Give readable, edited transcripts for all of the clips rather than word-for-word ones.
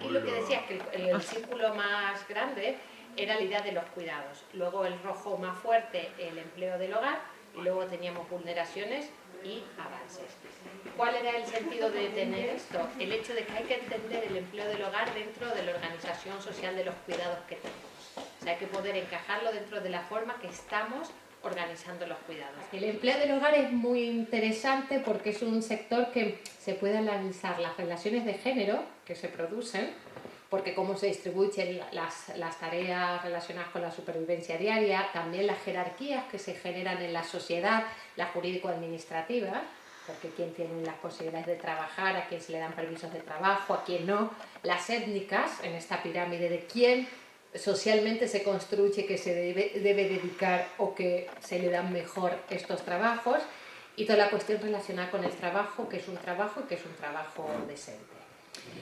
aquí lo que decía es que el círculo más grande era la idea de los cuidados. Luego el rojo más fuerte, el empleo del hogar, y luego teníamos vulneraciones y avances. ¿Cuál era el sentido de tener esto? El hecho de que hay que entender el empleo del hogar dentro de la organización social de los cuidados que tenemos. O sea, hay que poder encajarlo dentro de la forma que estamos organizando los cuidados. El empleo del hogar es muy interesante porque es un sector que se puede analizar las relaciones de género que se producen, porque cómo se distribuyen las tareas relacionadas con la supervivencia diaria, también las jerarquías que se generan en la sociedad, la jurídico-administrativa, porque quién tiene las posibilidades de trabajar, a quién se le dan permisos de trabajo, a quién no, las étnicas en esta pirámide de quién socialmente se construye que se debe dedicar o que se le dan mejor estos trabajos, y toda la cuestión relacionada con el trabajo, que es un trabajo y que es un trabajo decente.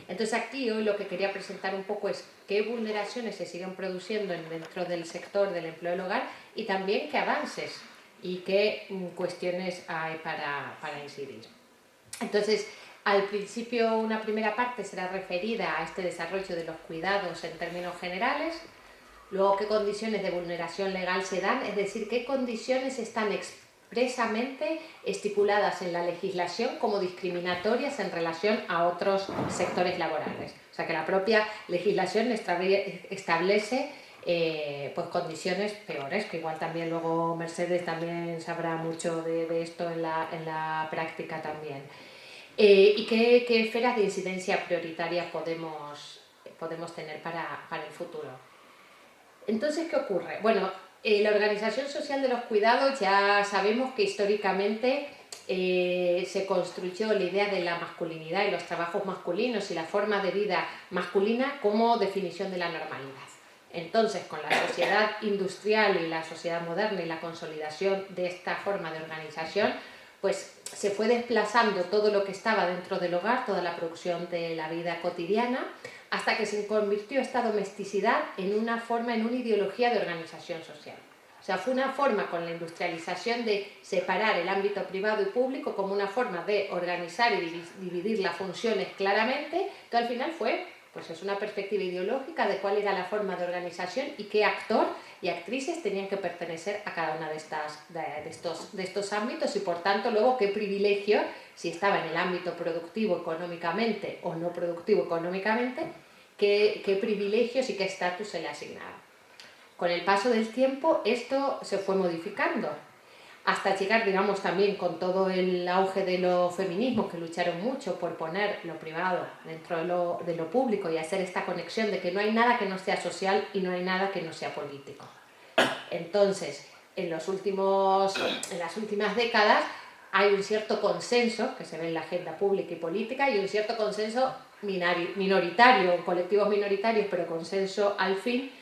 Entonces aquí hoy lo que quería presentar un poco es qué vulneraciones se siguen produciendo dentro del sector del empleo del hogar y también qué avances y qué cuestiones hay para incidir. Entonces, al principio una primera parte será referida a este desarrollo de los cuidados en términos generales, luego qué condiciones de vulneración legal se dan, es decir, qué condiciones están expresamente estipuladas en la legislación como discriminatorias en relación a otros sectores laborales. O sea, que la propia legislación establece pues condiciones peores, que igual también luego Mercedes también sabrá mucho de esto en la práctica también. ¿Y qué esferas de incidencia prioritaria podemos tener para el futuro? Entonces, ¿qué ocurre? Bueno, la organización social de los cuidados ya sabemos que históricamente se construyó la idea de la masculinidad y los trabajos masculinos y la forma de vida masculina como definición de la normalidad. Entonces, con la sociedad industrial y la sociedad moderna y la consolidación de esta forma de organización, pues se fue desplazando todo lo que estaba dentro del hogar, toda la producción de la vida cotidiana, hasta que se convirtió esta domesticidad en una forma, en una ideología de organización social. O sea, fue una forma con la industrialización de separar el ámbito privado y público como una forma de organizar y dividir las funciones claramente, que al final fue, pues es una perspectiva ideológica de cuál era la forma de organización y qué actor y actrices tenían que pertenecer a cada uno de estos ámbitos y por tanto luego qué privilegio, si estaba en el ámbito productivo económicamente o no productivo económicamente, qué privilegios y qué estatus se le asignaba. Con el paso del tiempo esto se fue modificando hasta llegar, digamos, también con todo el auge de los feminismos que lucharon mucho por poner lo privado dentro de lo público y hacer esta conexión de que no hay nada que no sea social y no hay nada que no sea político. Entonces, en las últimas décadas hay un cierto consenso que se ve en la agenda pública y política y un cierto consenso minoritario, colectivos minoritarios, pero consenso al fin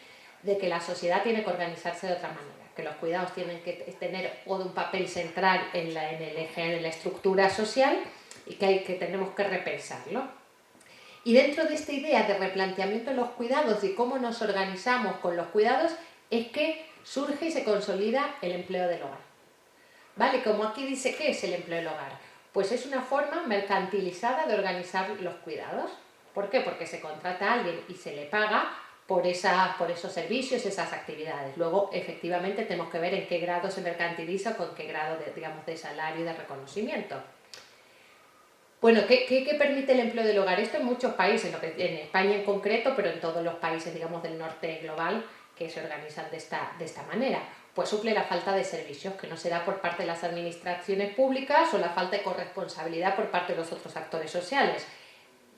de que la sociedad tiene que organizarse de otra manera, que los cuidados tienen que tener un papel central en el eje de la estructura social y que tenemos que repensarlo. Y dentro de esta idea de replanteamiento de los cuidados y cómo nos organizamos con los cuidados es que surge y se consolida el empleo del hogar. ¿Vale? Como aquí dice, ¿qué es el empleo del hogar? Pues es una forma mercantilizada de organizar los cuidados. ¿Por qué? Porque se contrata a alguien y se le paga por esos servicios, esas actividades. Luego, efectivamente, tenemos que ver en qué grado se mercantiliza, con qué grado de salario y de reconocimiento. Bueno, ¿qué permite el empleo del hogar? Esto en muchos países, en España en concreto, pero en todos los países, digamos, del norte global, que se organizan de esta manera. Pues suple la falta de servicios que no se da por parte de las administraciones públicas o la falta de corresponsabilidad por parte de los otros actores sociales.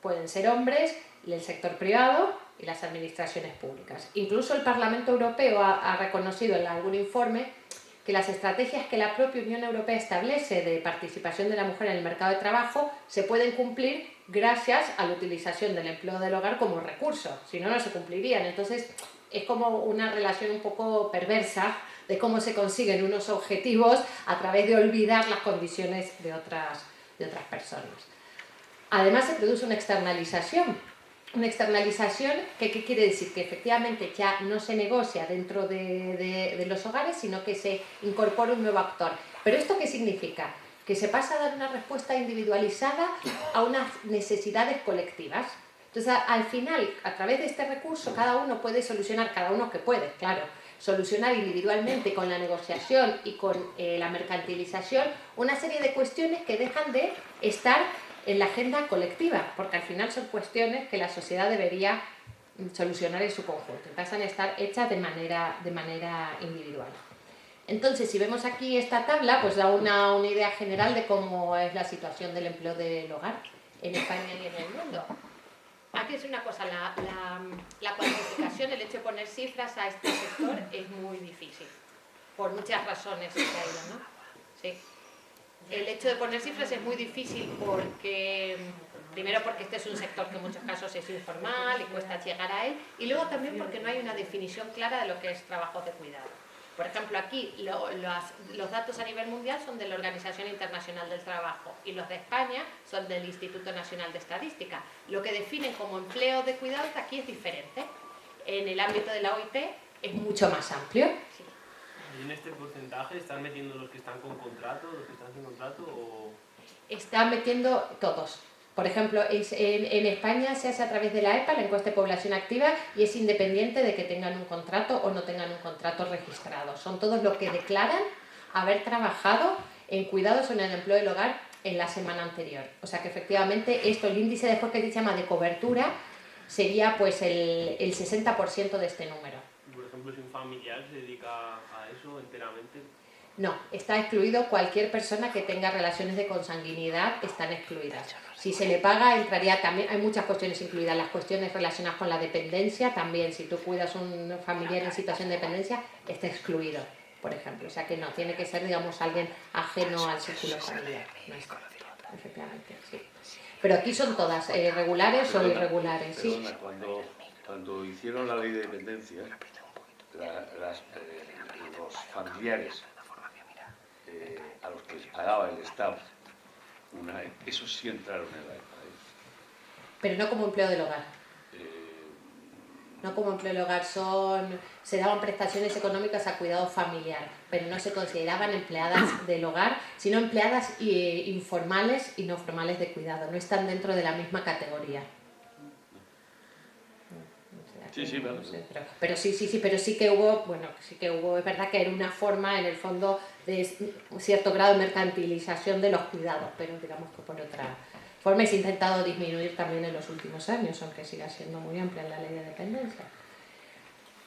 Pueden ser hombres, el sector privado y las administraciones públicas. Incluso el Parlamento Europeo ha reconocido en algún informe que las estrategias que la propia Unión Europea establece de participación de la mujer en el mercado de trabajo se pueden cumplir gracias a la utilización del empleo del hogar como recurso, si no, no se cumplirían. Entonces, es como una relación un poco perversa de cómo se consiguen unos objetivos a través de olvidar las condiciones de otras personas. Además, se produce una externalización. Una externalización, ¿qué quiere decir? Que efectivamente ya no se negocia dentro de los hogares, sino que se incorpora un nuevo actor. ¿Pero esto qué significa? Que se pasa a dar una respuesta individualizada a unas necesidades colectivas. Entonces, al final, a través de este recurso, cada uno puede solucionar, cada uno que puede, claro, solucionar individualmente con la negociación y con la mercantilización una serie de cuestiones que dejan de estar en la agenda colectiva, porque al final son cuestiones que la sociedad debería solucionar en su conjunto, pasan a estar hechas de manera individual. Entonces, si vemos aquí esta tabla, pues da una idea general de cómo es la situación del empleo del hogar en España y en el mundo. Aquí es una cosa, la cuantificación, el hecho de poner cifras a este sector es muy difícil, por muchas razones se ha ido, ¿no? Sí. El hecho de poner cifras es muy difícil porque, primero porque este es un sector que en muchos casos es informal y cuesta llegar a él, y luego también porque no hay una definición clara de lo que es trabajo de cuidado. Por ejemplo, aquí los datos a nivel mundial son de la Organización Internacional del Trabajo y los de España son del Instituto Nacional de Estadística. Lo que definen como empleo de cuidados aquí es diferente. En el ámbito de la OIT es mucho más amplio. Sí. ¿Y en este porcentaje están metiendo los que están con contrato, los que están sin contrato o...? Están metiendo todos. Por ejemplo, en España se hace a través de la EPA, la encuesta de población activa, y es independiente de que tengan un contrato o no tengan un contrato registrado. Son todos los que declaran haber trabajado en cuidados o en el empleo del hogar en la semana anterior. O sea que efectivamente esto, el índice después que se llama de cobertura, sería pues el 60% de este número. Por ejemplo, si un familiar se dedica a eso enteramente... No, está excluido cualquier persona que tenga relaciones de consanguinidad, están excluidas. Si se le paga, entraría también, hay muchas cuestiones incluidas, las cuestiones relacionadas con la dependencia también, si tú cuidas a un familiar en situación de dependencia, está excluido, por ejemplo. O sea que no, tiene que ser, digamos, alguien ajeno al círculo familiar. No es efectivamente, sí. Pero aquí son todas, regulares o irregulares, ¿sí? Cuando hicieron la ley de dependencia, los familiares a los que les pagaba el Estado, esos sí entraron en la EPA. Pero no como empleo del hogar. No como empleo del hogar, se daban prestaciones económicas a cuidado familiar, pero no se consideraban empleadas del hogar, sino empleadas informales y no formales de cuidado, no están dentro de la misma categoría. Sí, sí, vale. Pero sí que hubo, es verdad que era una forma, en el fondo, de cierto grado de mercantilización de los cuidados, pero digamos que por otra forma se ha intentado disminuir también en los últimos años, aunque siga siendo muy amplia la ley de dependencia.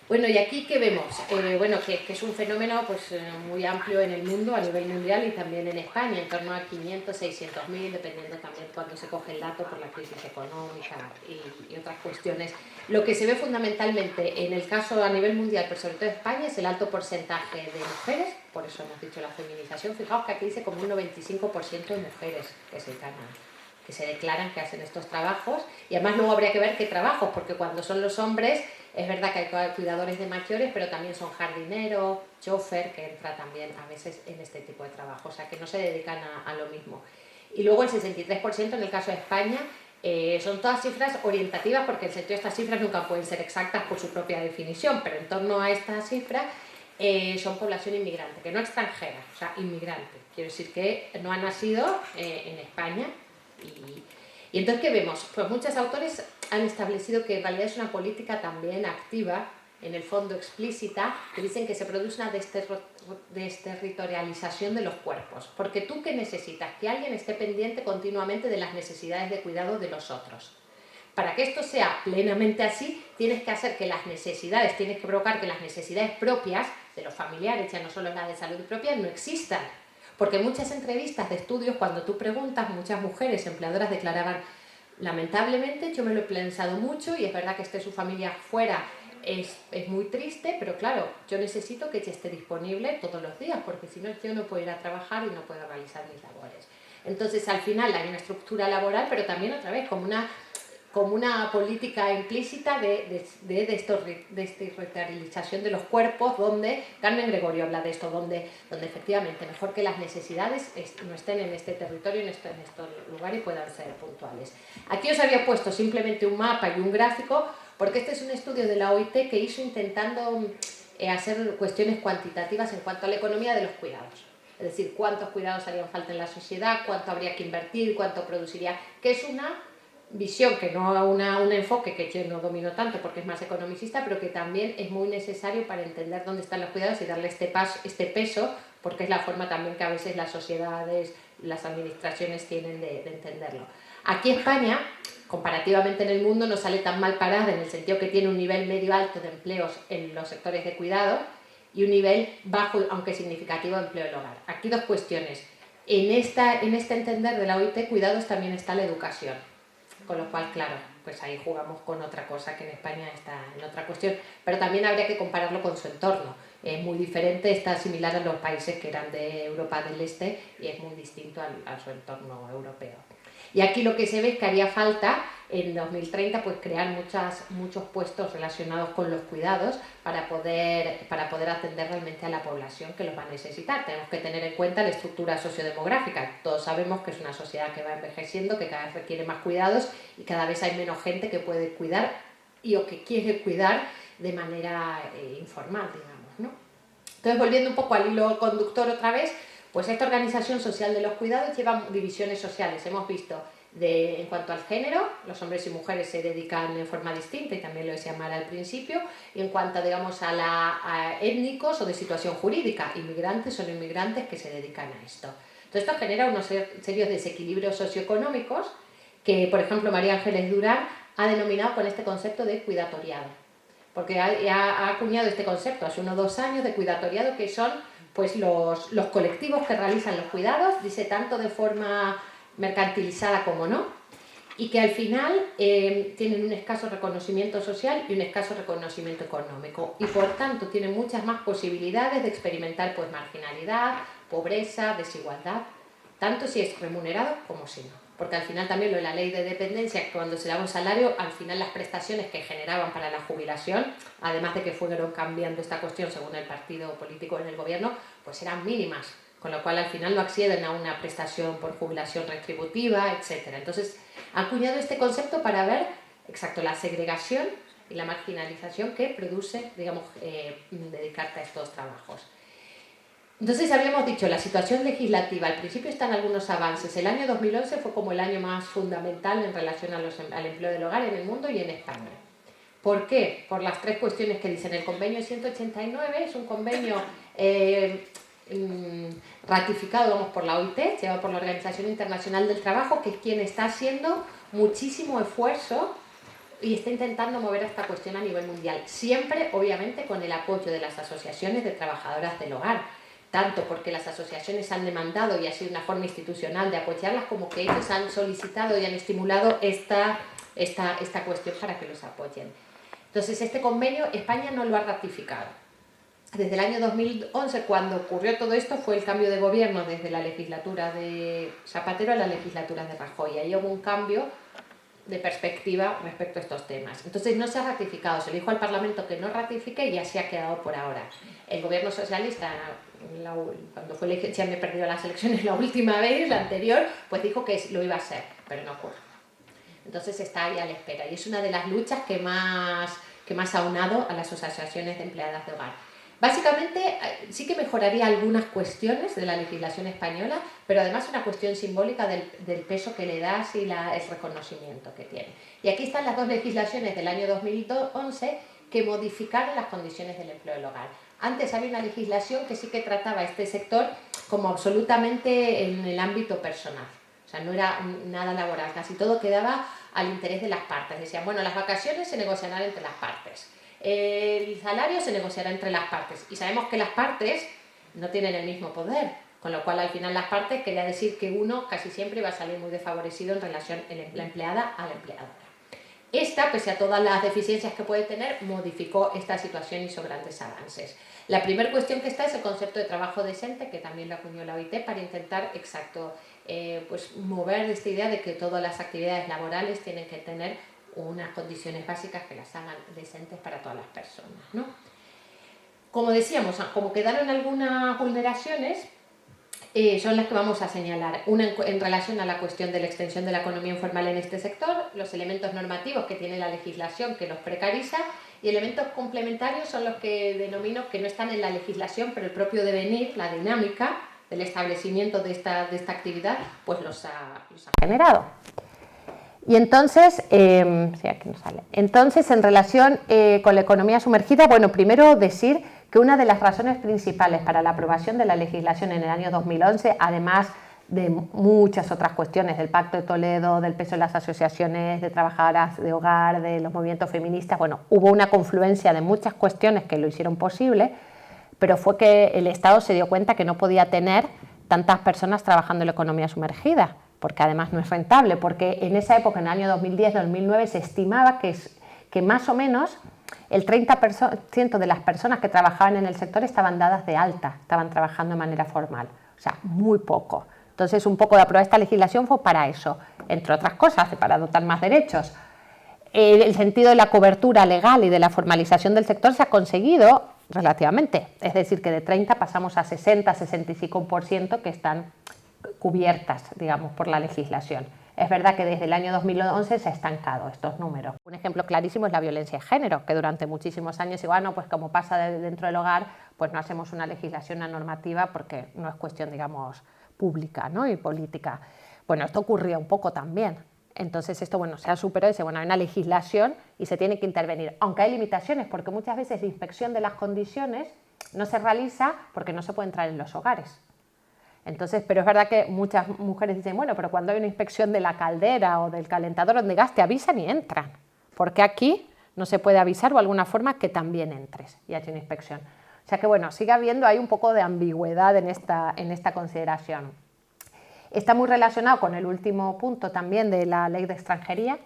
Bueno, y aquí, ¿qué vemos? Que es un fenómeno pues, muy amplio en el mundo, a nivel mundial y también en España, en torno a 500, 600.000, dependiendo también cuando se coge el dato por la crisis económica y otras cuestiones. Lo que se ve fundamentalmente en el caso a nivel mundial, pero sobre todo en España, es el alto porcentaje de mujeres, por eso hemos dicho la feminización. Fijaos que aquí dice como un 95% de mujeres que se declaran que hacen estos trabajos, y además luego habría que ver qué trabajos, porque cuando son los hombres es verdad que hay cuidadores de mayores, pero también son jardineros, chofer, que entra también a veces en este tipo de trabajo, o sea que no se dedican a lo mismo. Y luego el 63% en el caso de España son todas cifras orientativas, porque en sentido estas cifras nunca pueden ser exactas por su propia definición, pero en torno a esta cifra son población inmigrante, que no extranjera, o sea, inmigrante. Quiero decir que no han nacido en España. Y entonces, ¿qué vemos? Pues muchos autores han establecido que en realidad es una política también activa, en el fondo explícita, que dicen que se produce una desterritorialización de los cuerpos. Porque tú, ¿qué necesitas? Que alguien esté pendiente continuamente de las necesidades de cuidado de los otros. Para que esto sea plenamente así, tienes que hacer que las necesidades, tienes que provocar que las necesidades propias de los familiares, ya no solo las de salud propia, no existan. Porque en muchas entrevistas de estudios, cuando tú preguntas, muchas mujeres empleadoras declaraban: lamentablemente yo me lo he pensado mucho y es verdad que esté su familia fuera es muy triste, pero claro, yo necesito que ella esté disponible todos los días, porque si no yo no puedo ir a trabajar y no puedo realizar mis labores. Entonces al final hay una estructura laboral, pero también otra vez como una política implícita de desterritorialización de los cuerpos, donde Carmen Gregorio habla de esto, donde efectivamente mejor que las necesidades no estén en este territorio, en estos lugares y puedan ser puntuales. Aquí os había puesto simplemente un mapa y un gráfico, porque este es un estudio de la OIT que hizo intentando hacer cuestiones cuantitativas en cuanto a la economía de los cuidados. Es decir, cuántos cuidados harían falta en la sociedad, cuánto habría que invertir, cuánto produciría, que es una visión, que no un enfoque que yo no domino tanto porque es más economicista, pero que también es muy necesario para entender dónde están los cuidados y darle este peso, porque es la forma también que a veces las sociedades, las administraciones tienen de entenderlo. Aquí España, comparativamente en el mundo, no sale tan mal parada en el sentido que tiene un nivel medio alto de empleos en los sectores de cuidado y un nivel bajo, aunque significativo, de empleo del hogar. Aquí dos cuestiones. En este entender de la OIT, cuidados también está la educación. Con lo cual, claro, pues ahí jugamos con otra cosa que en España está en otra cuestión. Pero también habría que compararlo con su entorno. Es muy diferente, está similar a los países que eran de Europa del Este y es muy distinto a su entorno europeo. Y aquí lo que se ve es que haría falta en 2030 pues crear muchos puestos relacionados con los cuidados para poder atender realmente a la población que los va a necesitar. Tenemos que tener en cuenta la estructura sociodemográfica. Todos sabemos que es una sociedad que va envejeciendo, que cada vez requiere más cuidados y cada vez hay menos gente que puede cuidar o que quiere cuidar de manera informal, digamos, ¿no? Entonces, volviendo un poco al hilo conductor otra vez, pues esta organización social de los cuidados lleva divisiones sociales. Hemos visto en cuanto al género, los hombres y mujeres se dedican de forma distinta y también lo decía Mara al principio, y en cuanto digamos a étnicos o de situación jurídica, inmigrantes o no inmigrantes que se dedican a esto. Entonces esto genera unos serios desequilibrios socioeconómicos que, por ejemplo, María Ángeles Durán ha denominado con este concepto de cuidatoriado, porque ha acuñado este concepto hace 1 o 2 años de cuidatoriado, que son pues los colectivos que realizan los cuidados, dice tanto de forma mercantilizada como no, y que al final tienen un escaso reconocimiento social y un escaso reconocimiento económico, y por tanto tienen muchas más posibilidades de experimentar pues marginalidad, pobreza, desigualdad, tanto si es remunerado como si no. Porque al final también lo de la ley de dependencia, cuando se daba un salario, al final las prestaciones que generaban para la jubilación, además de que fueron cambiando esta cuestión según el partido político en el gobierno, pues eran mínimas, con lo cual al final no acceden a una prestación por jubilación retributiva, etc. Entonces, ha acuñado este concepto para ver, exacto, la segregación y la marginalización que produce, digamos, dedicarte a estos trabajos. Entonces, habíamos dicho, la situación legislativa, al principio están algunos avances. El año 2011 fue como el año más fundamental en relación al empleo del hogar en el mundo y en España. ¿Por qué? Por las 3 cuestiones que dicen. El convenio 189 es un convenio ratificado, vamos, por la OIT, llevado por la Organización Internacional del Trabajo, que es quien está haciendo muchísimo esfuerzo y está intentando mover esta cuestión a nivel mundial. Siempre, obviamente, con el apoyo de las asociaciones de trabajadoras del hogar. Tanto porque las asociaciones han demandado y ha sido una forma institucional de apoyarlas, como que ellos han solicitado y han estimulado esta cuestión para que los apoyen. Entonces, este convenio España no lo ha ratificado. Desde el año 2011, cuando ocurrió todo esto, fue el cambio de gobierno desde la legislatura de Zapatero a la legislatura de Rajoy. Ahí hubo un cambio de perspectiva respecto a estos temas. Entonces no se ha ratificado, se le dijo al Parlamento que no ratifique y ya se ha quedado por ahora. El gobierno socialista, cuando se han perdido las elecciones la última vez, la anterior, pues dijo que lo iba a hacer, pero no ocurre. Entonces está ahí a la espera y es una de las luchas que más ha unado a las asociaciones de empleadas de hogar. Básicamente sí que mejoraría algunas cuestiones de la legislación española, pero además una cuestión simbólica del peso que le das y el reconocimiento que tiene. Y aquí están las 2 legislaciones del año 2011 que modificaron las condiciones del empleo del hogar. Antes había una legislación que sí que trataba este sector como absolutamente en el ámbito personal. O sea, no era nada laboral, casi todo quedaba al interés de las partes. Decían, bueno, las vacaciones se negociarán entre las partes. El salario se negociará entre las partes y sabemos que las partes no tienen el mismo poder, con lo cual al final las partes quería decir que uno casi siempre va a salir muy desfavorecido en relación la empleada a la empleadora. Esta, pese a todas las deficiencias que puede tener, modificó esta situación y hizo grandes avances. La primera cuestión que está es el concepto de trabajo decente, que también lo acuñó la OIT para intentar, pues mover esta idea de que todas las actividades laborales tienen que tener unas condiciones básicas que las hagan decentes para todas las personas, ¿no? Como decíamos, como quedaron algunas vulneraciones, son las que vamos a señalar. Una en relación a la cuestión de la extensión de la economía informal en este sector, los elementos normativos que tiene la legislación que los precariza, y elementos complementarios son los que denomino que no están en la legislación, pero el propio devenir, la dinámica del establecimiento de esta actividad, pues los ha generado. Y entonces, sí, aquí no sale. Entonces, en relación con la economía sumergida, bueno, primero decir que una de las razones principales para la aprobación de la legislación en el año 2011, además de muchas otras cuestiones, del Pacto de Toledo, del peso de las asociaciones de trabajadoras de hogar, de los movimientos feministas, bueno, hubo una confluencia de muchas cuestiones que lo hicieron posible, pero fue que el Estado se dio cuenta que no podía tener tantas personas trabajando en la economía sumergida, porque además no es rentable, porque en esa época, en el año 2010-2009, se estimaba que más o menos el 30% de las personas que trabajaban en el sector estaban dadas de alta, estaban trabajando de manera formal, o sea, muy poco. Entonces, un poco de aprobar esta legislación fue para eso, entre otras cosas, para dotar más derechos. El sentido de la cobertura legal y de la formalización del sector se ha conseguido relativamente, es decir, que de 30 pasamos a 60-65% que están cubiertas, digamos, por la legislación. Es verdad que desde el año 2011 se ha estancado estos números. Un ejemplo clarísimo es la violencia de género, que durante muchísimos años, igual, no, pues como pasa dentro del hogar, pues no hacemos una legislación, una normativa, porque no es cuestión, digamos, pública, ¿no? Y política. Bueno, esto ocurría un poco también. Entonces esto, bueno, se ha superado y dice, bueno, hay una legislación y se tiene que intervenir, aunque hay limitaciones, porque muchas veces la inspección de las condiciones no se realiza porque no se puede entrar en los hogares. Entonces, pero es verdad que muchas mujeres dicen, bueno, pero cuando hay una inspección de la caldera o del calentador donde gas, te avisan y entran, porque aquí no se puede avisar o alguna forma que también entres y haya una inspección. O sea que, bueno, sigue habiendo ahí un poco de ambigüedad en esta consideración. Está muy relacionado con el último punto también de la ley de extranjería.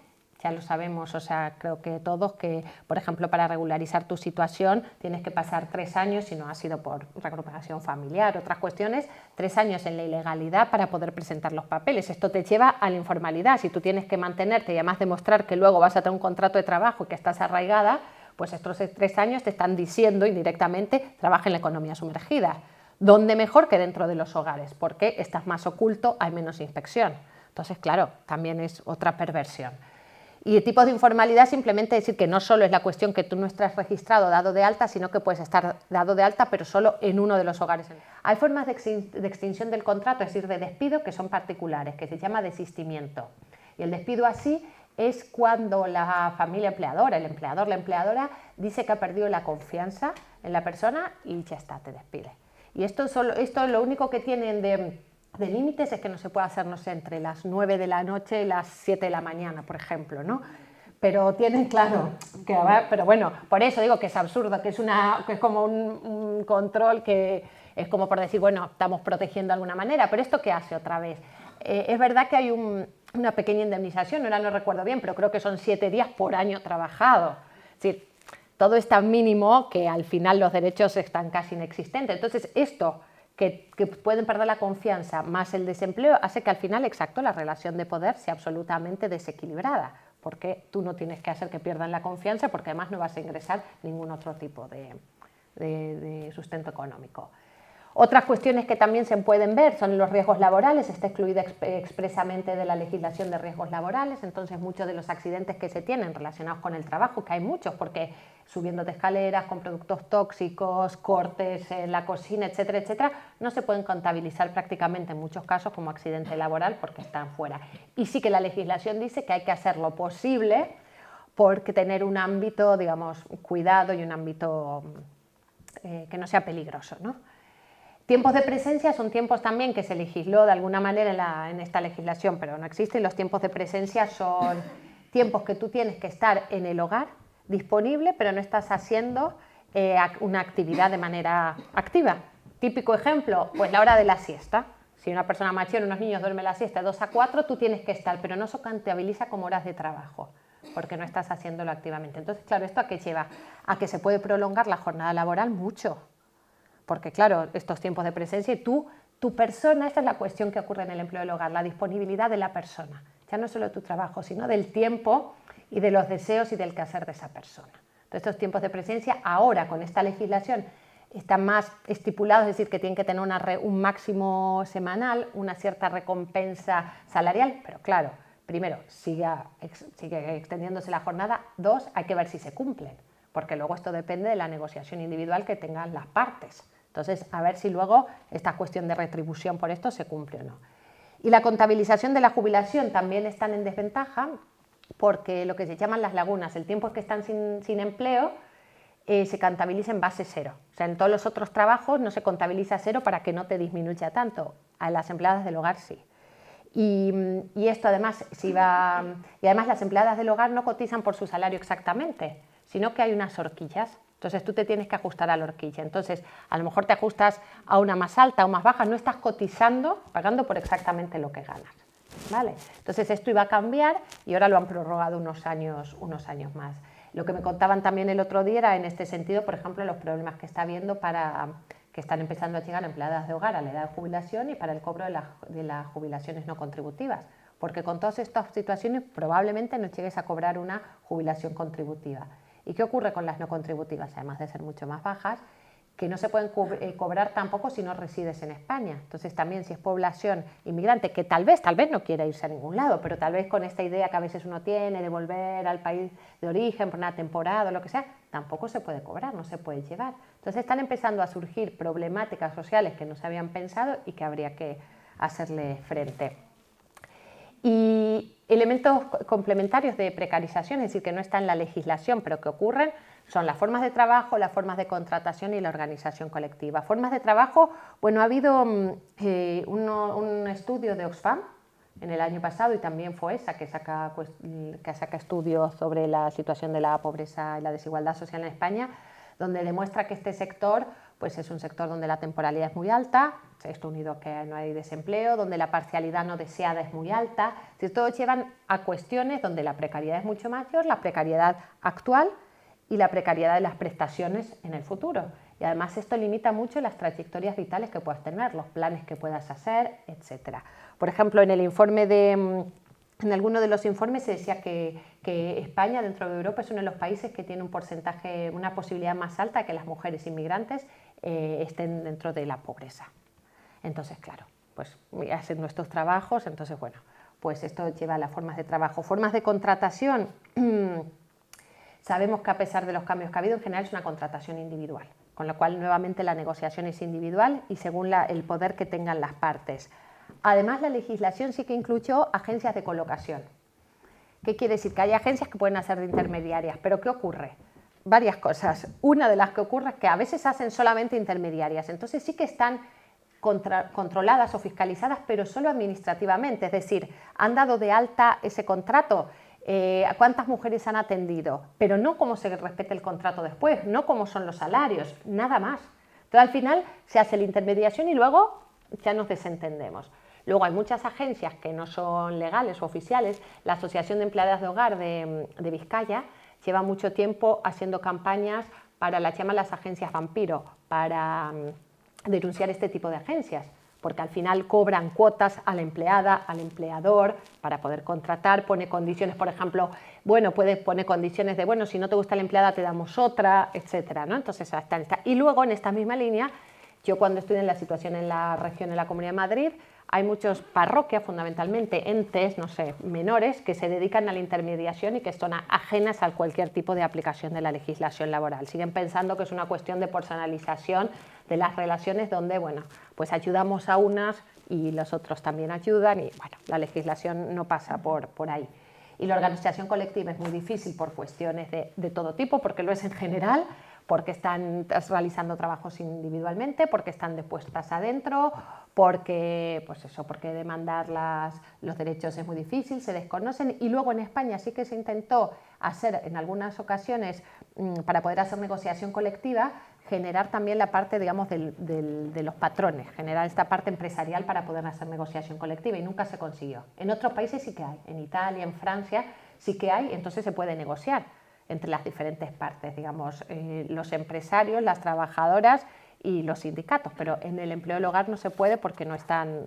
Ya lo sabemos, o sea, creo que todos, que por ejemplo para regularizar tu situación tienes que pasar 3 años, si no ha sido por reagrupación familiar, otras cuestiones, 3 años en la ilegalidad para poder presentar los papeles. Esto te lleva a la informalidad. Si tú tienes que mantenerte y además demostrar que luego vas a tener un contrato de trabajo y que estás arraigada, pues estos 3 años te están diciendo indirectamente, trabaja en la economía sumergida. ¿Dónde mejor que dentro de los hogares? Porque estás más oculto, hay menos inspección. Entonces, claro, también es otra perversión. Y tipos de informalidad, simplemente decir que no solo es la cuestión que tú no estás registrado dado de alta, sino que puedes estar dado de alta, pero solo en uno de los hogares. Hay formas de extinción del contrato, es decir, de despido, que son particulares, que se llama desistimiento. Y el despido así es cuando la familia empleadora, el empleador, la empleadora, dice que ha perdido la confianza en la persona y ya está, te despide. Y esto lo único que tienen de límites es que no se puede hacer, no sé, entre las 9 de la noche y las 7 de la mañana, por ejemplo, ¿no? Pero tienen claro, pero bueno, por eso digo que es absurdo, que es como un control que es como por decir, bueno, estamos protegiendo de alguna manera, pero ¿esto qué hace otra vez? Es verdad que hay una pequeña indemnización, ahora no recuerdo bien, pero creo que son 7 días por año trabajado. Es decir, todo es tan mínimo que al final los derechos están casi inexistentes. Entonces, esto que pueden perder la confianza más el desempleo hace que al final, exacto, la relación de poder sea absolutamente desequilibrada, porque tú no tienes que hacer que pierdan la confianza porque además no vas a ingresar ningún otro tipo de sustento económico. Otras cuestiones que también se pueden ver son los riesgos laborales, está excluida expresamente de la legislación de riesgos laborales, entonces muchos de los accidentes que se tienen relacionados con el trabajo, que hay muchos, porque subiendo de escaleras, con productos tóxicos, cortes en la cocina, etcétera, etcétera, no se pueden contabilizar prácticamente en muchos casos como accidente laboral porque están fuera. Y sí que la legislación dice que hay que hacer lo posible porque tener un ámbito, digamos, cuidado y un ámbito que no sea peligroso, ¿no? Tiempos de presencia son tiempos también que se legisló de alguna manera en esta legislación, pero no existen. Los tiempos de presencia son tiempos que tú tienes que estar en el hogar disponible, pero no estás haciendo una actividad de manera activa. Típico ejemplo, pues la hora de la siesta. Si una persona mayor, unos niños duermen la siesta de 2 a 4, tú tienes que estar, pero no se contabiliza como horas de trabajo, porque no estás haciéndolo activamente. Entonces, claro, ¿esto a qué lleva? A que se puede prolongar la jornada laboral mucho. Porque, claro, estos tiempos de presencia y tu persona, esta es la cuestión que ocurre en el empleo del hogar, la disponibilidad de la persona. Ya no solo de tu trabajo, sino del tiempo y de los deseos y del quehacer de esa persona. Entonces, estos tiempos de presencia, ahora con esta legislación, están más estipulados, es decir, que tienen que tener un máximo semanal, una cierta recompensa salarial, pero claro, primero, sigue extendiéndose la jornada, 2, hay que ver si se cumplen, porque luego esto depende de la negociación individual que tengan las partes. Entonces, a ver si luego esta cuestión de retribución por esto se cumple o no. Y la contabilización de la jubilación también están en desventaja porque lo que se llaman las lagunas, el tiempo que están sin empleo, se contabiliza en base cero. O sea, en todos los otros trabajos no se contabiliza cero para que no te disminuya tanto. A las empleadas del hogar sí. Y esto además, además las empleadas del hogar no cotizan por su salario exactamente, sino que hay unas horquillas. Entonces tú te tienes que ajustar a la horquilla. Entonces a lo mejor te ajustas a una más alta o más baja, no estás cotizando, pagando por exactamente lo que ganas. ¿Vale? Entonces esto iba a cambiar y ahora lo han prorrogado unos años más. Lo que me contaban también el otro día era en este sentido, por ejemplo, los problemas que está habiendo que están empezando a llegar empleadas de hogar a la edad de jubilación y para el cobro de las jubilaciones no contributivas, porque con todas estas situaciones probablemente no llegues a cobrar una jubilación contributiva. ¿Y qué ocurre con las no contributivas? Además de ser mucho más bajas, que no se pueden cobrar tampoco si no resides en España. Entonces también si es población inmigrante, que tal vez no quiera irse a ningún lado, pero tal vez con esta idea que a veces uno tiene de volver al país de origen por una temporada o lo que sea, tampoco se puede cobrar, no se puede llevar. Entonces están empezando a surgir problemáticas sociales que no se habían pensado y que habría que hacerle frente. Y elementos complementarios de precarización, es decir, que no está en la legislación, pero que ocurren, son las formas de trabajo, las formas de contratación y la organización colectiva. Formas de trabajo, bueno, ha habido un estudio de Oxfam en el año pasado y también FOESA que saca estudios sobre la situación de la pobreza y la desigualdad social en España, donde demuestra que este sector pues es un sector donde la temporalidad es muy alta, esto unido a que no hay desempleo, donde la parcialidad no deseada es muy alta, todos llevan a cuestiones donde la precariedad es mucho mayor, la precariedad actual y la precariedad de las prestaciones en el futuro. Y además esto limita mucho las trayectorias vitales que puedas tener, los planes que puedas hacer, etc. Por ejemplo, en alguno de los informes se decía que España, dentro de Europa, es uno de los países que tiene un porcentaje, una posibilidad más alta de que las mujeres inmigrantes estén dentro de la pobreza. Entonces, claro, pues hacen nuestros trabajos, entonces, bueno, pues esto lleva a las formas de trabajo. Formas de contratación, sabemos que a pesar de los cambios que ha habido, en general es una contratación individual, con lo cual nuevamente la negociación es individual y según el poder que tengan las partes. Además, la legislación sí que incluyó agencias de colocación. ¿Qué quiere decir? Que hay agencias que pueden hacer de intermediarias, pero ¿qué ocurre? Varias cosas. Una de las que ocurre es que a veces hacen solamente intermediarias, entonces sí que están controladas o fiscalizadas, pero solo administrativamente, es decir, han dado de alta ese contrato, cuántas mujeres han atendido, pero no cómo se respeta el contrato después, no cómo son los salarios, nada más. Entonces al final se hace la intermediación y luego ya nos desentendemos. Luego hay muchas agencias que no son legales o oficiales. La Asociación de Empleadas de Hogar de Vizcaya lleva mucho tiempo haciendo campañas para las agencias vampiro, para denunciar este tipo de agencias, porque al final cobran cuotas a la empleada, al empleador, para poder contratar, pone condiciones, por ejemplo, bueno, puede poner condiciones de, bueno, si no te gusta la empleada te damos otra, etcétera, ¿no? Entonces, y luego en esta misma línea, yo cuando estuve en la situación en la región, en la Comunidad de Madrid, hay muchas parroquias, fundamentalmente entes, no sé, menores, que se dedican a la intermediación y que son ajenas a cualquier tipo de aplicación de la legislación laboral. Siguen pensando que es una cuestión de personalización de las relaciones donde, bueno, pues ayudamos a unas y los otros también ayudan y, bueno, la legislación no pasa por ahí. Y la organización colectiva es muy difícil por cuestiones de todo tipo, porque lo es en general, porque están realizando trabajos individualmente, porque están depuestas adentro, porque, pues eso, porque demandar los derechos es muy difícil, se desconocen. Y luego en España sí que se intentó hacer en algunas ocasiones, para poder hacer negociación colectiva, generar también la parte, digamos, de los patrones, generar esta parte empresarial para poder hacer negociación colectiva y nunca se consiguió. En otros países sí que hay, en Italia, en Francia sí que hay, entonces se puede negociar entre las diferentes partes, digamos, los empresarios, las trabajadoras y los sindicatos, pero en el empleo del hogar no se puede porque no están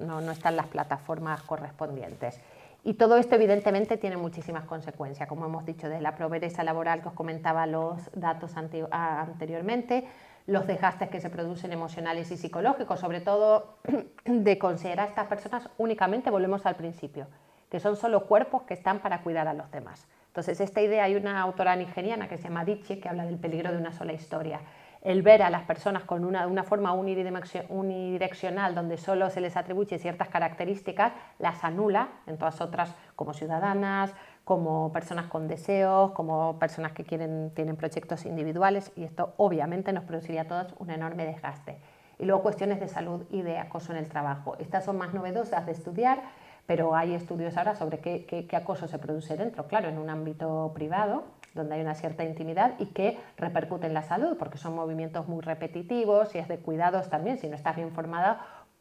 las plataformas correspondientes. Y todo esto evidentemente tiene muchísimas consecuencias, como hemos dicho, desde la pobreza laboral que os comentaba los datos anteriormente, los desgastes que se producen emocionales y psicológicos, sobre todo de considerar a estas personas únicamente, volvemos al principio, que son solo cuerpos que están para cuidar a los demás. Entonces, esta idea, hay una autora nigeriana que se llama Adichie, que habla del peligro de una sola historia. el ver a las personas con una forma unidireccional donde solo se les atribuye ciertas características, las anula en todas otras, como ciudadanas, como personas con deseos, como personas que tienen proyectos individuales, y esto obviamente nos produciría a todos un enorme desgaste. Y luego cuestiones de salud y de acoso en el trabajo. Estas son más novedosas de estudiar, pero hay estudios ahora sobre qué acoso se produce dentro, claro, en un ámbito privado, donde hay una cierta intimidad y que repercute en la salud, porque son movimientos muy repetitivos y es de cuidados también, si no estás bien formado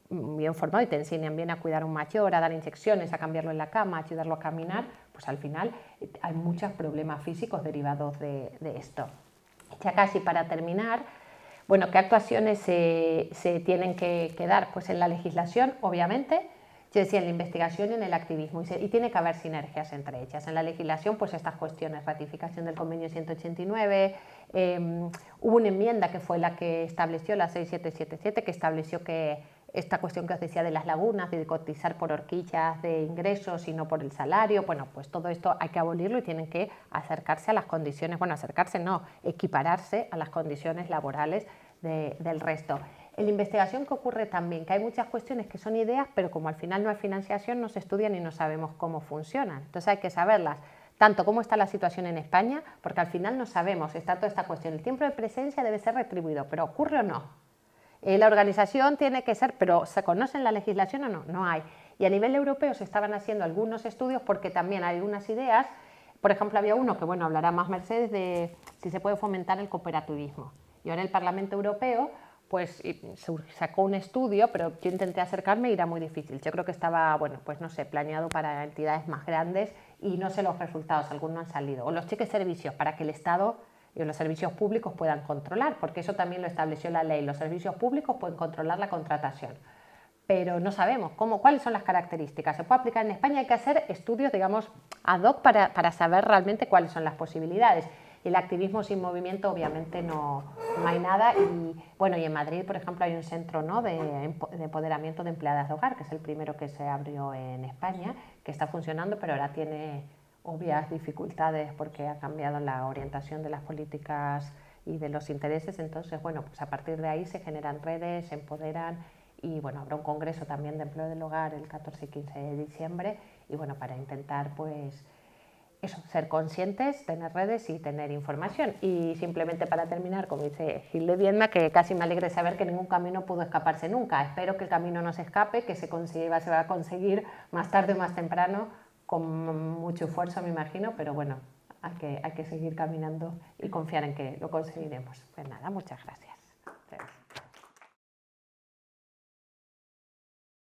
y te enseñan bien a cuidar a un mayor, a dar inyecciones, a cambiarlo en la cama, a ayudarlo a caminar, pues al final hay muchos problemas físicos derivados de esto. Ya casi para terminar, bueno, ¿qué actuaciones se tienen que dar? Pues en la legislación, obviamente. Yo decía, en la investigación y en el activismo, y tiene que haber sinergias entre ellas. En la legislación, pues estas cuestiones, ratificación del convenio 189, hubo una enmienda que fue la que estableció, la 6777, que estableció que esta cuestión que os decía de las lagunas, de cotizar por horquillas de ingresos y no por el salario, bueno, pues todo esto hay que abolirlo y tienen que acercarse a las condiciones, bueno, acercarse no, equipararse a las condiciones laborales del resto. En la investigación, ¿qué ocurre también? Que hay muchas cuestiones que son ideas, pero como al final no hay financiación, no se estudian y no sabemos cómo funcionan. Entonces hay que saberlas, tanto cómo está la situación en España, porque al final no sabemos, está toda esta cuestión. El tiempo de presencia debe ser retribuido, pero ¿ocurre o no? La organización tiene que ser, pero ¿se conoce en la legislación o no? No hay. Y a nivel europeo se estaban haciendo algunos estudios porque también hay algunas ideas. Por ejemplo, había uno que, bueno, hablará más Mercedes de si se puede fomentar el cooperativismo. Y ahora el Parlamento Europeo pues sacó un estudio, pero yo intenté acercarme y era muy difícil. Yo creo que estaba, bueno, pues no sé, planeado para entidades más grandes y no sé los resultados, algunos no han salido. O los cheques servicios para que el Estado y los servicios públicos puedan controlar, porque eso también lo estableció la ley. Los servicios públicos pueden controlar la contratación, pero no sabemos cuáles son las características. ¿Se puede aplicar en España? Hay que hacer estudios, digamos, ad hoc para saber realmente cuáles son las posibilidades. Y el activismo sin movimiento obviamente no hay nada. Y bueno, y en Madrid, por ejemplo, hay un centro, ¿no?, de empoderamiento de empleadas de hogar, que es el primero que se abrió en España, que está funcionando, pero ahora tiene obvias dificultades porque ha cambiado la orientación de las políticas y de los intereses. Entonces, bueno, pues a partir de ahí se generan redes, se empoderan. Y bueno, habrá un congreso también de empleo del hogar el 14 y 15 de diciembre. Y bueno, para intentar pues eso, ser conscientes, tener redes y tener información. Y simplemente para terminar, como dice Gil de Viedma, que casi me alegra saber que ningún camino pudo escaparse nunca. Espero que el camino no se escape, que se va a conseguir más tarde o más temprano, con mucho esfuerzo me imagino, pero bueno, hay que seguir caminando y confiar en que lo conseguiremos. Pues nada, muchas gracias.